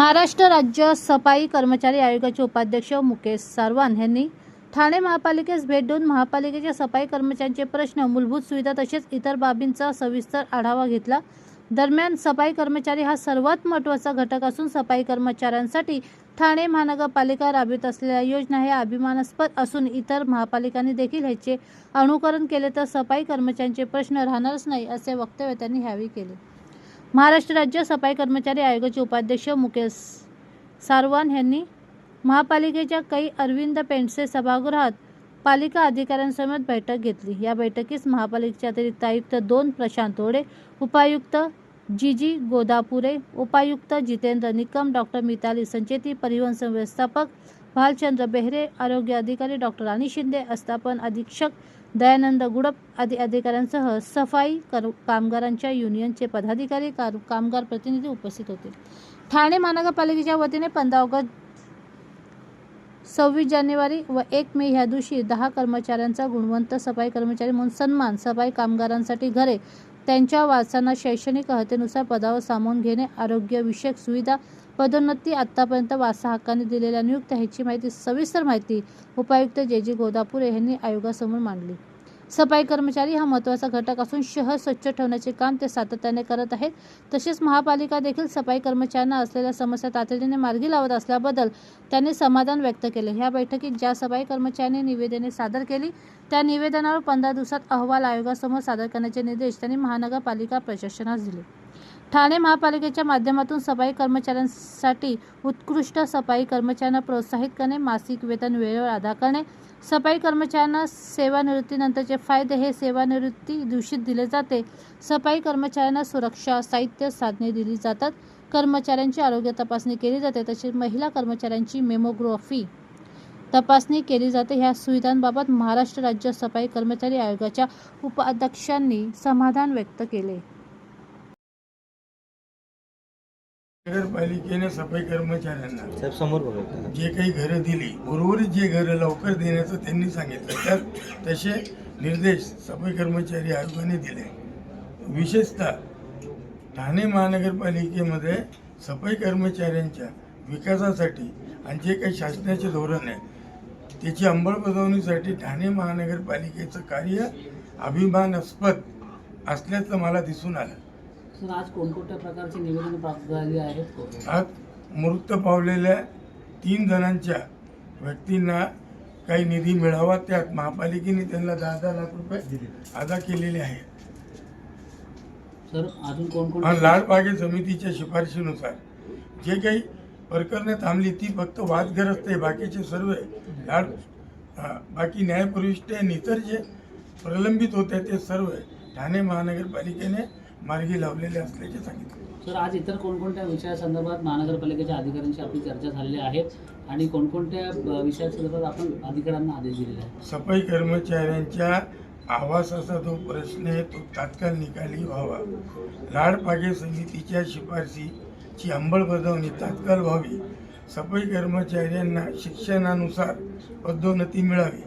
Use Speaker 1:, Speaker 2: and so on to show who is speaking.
Speaker 1: महाराष्ट्र राज्य सफाई कर्मचारी आयोगाचे उपाध्यक्ष मुकेश सारवान यांनी ठाणे महापालिकेस भेट देऊन महापालिकेच्या सफाई कर्मचाऱ्यांचे प्रश्न, मूलभूत सुविधा तसेच इतर बाबींचा सविस्तर आढावा घेतला। दरम्यान सफाई कर्मचारी हा सर्वात महत्त्वाचा घटक असून सफाई कर्मचाऱ्यांसाठी ठाणे महानगरपालिका राबवित असलेल्या योजना हे अभिमानास्पद असून इतर महापालिकांनी देखील ह्याचे अनुकरण केले तर सफाई कर्मचाऱ्यांचे प्रश्न राहणारच नाही, असे वक्तव्य त्यांनी यावेळी केले। महाराष्ट्र राज्य सफाई कर्मचारी आयोगाचे उपाध्यक्ष मुकेश सारवान यांनी महापालिकेच्या अरविंद पेंडसे सभागृहात पालिका अधिकाऱ्यांसमवेत बैठक घेतली। या बैठकीस महापालिकेचे अतिरिक्त आयुक्त 2 प्रशांत ओढे, उपायुक्त जीजी गोदापुरे, उपायुक्त जितेंद्र निकम, डॉक्टर मिताली संचेती, परिवहन व्यवस्थापक भालचंद्र बेहरे, आरोग्य अधिकारी डॉक्टर राणी शिंदे, अस्थापन अधीक्षक दयानंद गुडप आदी अधिकाऱ्यांसह सफाई कामगारांच्या युनियनचे पदाधिकारी, कामगार प्रतिनिधी उपस्थित होते। ठाणे महानगरपालिकेच्या वतीने 15 ऑगस्ट, 26 जानेवारी व 1 मे ह्या दिवशी 10 कर्मचाऱ्यांचा गुणवंत सफाई कर्मचारी म्हणून सन्मान, सफाई कामगारांसाठी घरे, त्यांच्या वारसांना शैक्षणिक अर्हतेनुसार पदावर सामावून घेणे, आरोग्यविषयक सुविधा, पदोन्नती, आतापर्यंत वारसा हक्काने दिलेल्या नियुक्त्या ह्याची सविस्तर माहिती उपायुक्त जेजी गोदापुरे यांनी आयोगासमोर मांडली। सफाई कर्मचारी हा महत्त्वाचा घटक असून शहर स्वच्छ ठेवण्याचे काम ते सातत्याने करत आहेत। तसेच महापालिका देखील सफाई कर्मचाऱ्यांना असलेल्या समस्या तातडीने मार्गी लावत असल्याबद्दल त्यांनी समाधान व्यक्त केले। या बैठकीत ज्या सफाई कर्मचाऱ्यांनी निवेदने सादर केली त्या निवेदनावर 15 दिवसात अहवाल आयोगासमोर सादर करण्याचे निर्देश त्यांनी महानगरपालिका प्रशासनास दिले। ठाणे महापालिकेच्या माध्यमातून सफाई कर्मचाऱ्यांसाठी उत्कृष्ट सफाई कर्मचाऱ्यांना प्रोत्साहित करणे, मासिक वेतन वेळेवर अदा करणे, सफाई कर्मचाऱ्यांना सेवानिवृत्तीनंतरचे फायदे हे सेवानिवृत्ती दिवशी दिले जाते, सफाई कर्मचाऱ्यांना सुरक्षा साहित्य साधने दिली जातात, कर्मचाऱ्यांची आरोग्य तपासणी केली जाते, तसेच महिला कर्मचाऱ्यांची मेमोग्राफी तपासणी केली जाते। ह्या सुविधांबाबत महाराष्ट्र राज्य सफाई कर्मचारी आयोगाच्या उपाध्यक्षांनी समाधान व्यक्त केले।
Speaker 2: नगरपालिकेने सफाई कर्मचाऱ्यांना
Speaker 3: समोर
Speaker 2: जे काही घरं दिली, उर्वरित जे घरं लवकर देण्याचं त्यांनी सांगितलं, त्यात तसे निर्देश सफाई कर्मचारी आयोगाने दिले। विशेषतः ठाणे महानगरपालिकेमध्ये सफाई कर्मचाऱ्यांच्या विकासासाठी आणि जे काही शासनाचे धोरण आहे त्याची अंमलबजावणीसाठी ठाणे महानगरपालिकेचं कार्य अभिमानास्पद असल्याचं मला दिसून आलं।
Speaker 4: आज कोणकोणत्या प्रकारची निवेदन प्राप्त झाली आहेत?
Speaker 2: आज मृत पावलेल्या 3 जणांच्या व्यक्तींना काही निधी मिळावा, त्यात महापालिकेने त्यांना 10-10 लाख रुपये अदा केलेले आहेत।
Speaker 4: सर, अजून कोणकोणत्या
Speaker 2: लाडबागे समितीच्या शिफारशीनुसार जे काही प्रकरणे थांबली ती फक्त वादग्रस्त आहे, बाकीचे सर्व बाकी न्यायप्रविष्ट आणि इतर जे प्रलंबित होते ते सर्व ठाणे महानगरपालिकेने मार्गी लावलेले असल्याचे सांगितले।
Speaker 4: सर, आज इतर कोणकोणत्या विषयासंदर्भात महानगरपालिकेच्या अधिकाऱ्यांशी आपली चर्चा झालेली आहे आणि कोणकोणत्या विषयासंदर्भात आपण अधिकाऱ्यांना आदेश दिलेले आहेत?
Speaker 2: सफाई कर्मचाऱ्यांच्या आवासाचा जो प्रश्न आहे तो तात्काळ निकाली व्हावा, लाडबागे समितीच्या शिफारशीची अंमलबजावणी तात्काळ व्हावी, सफाई कर्मचाऱ्यांना शिक्षणानुसार पदोन्नती मिळावी,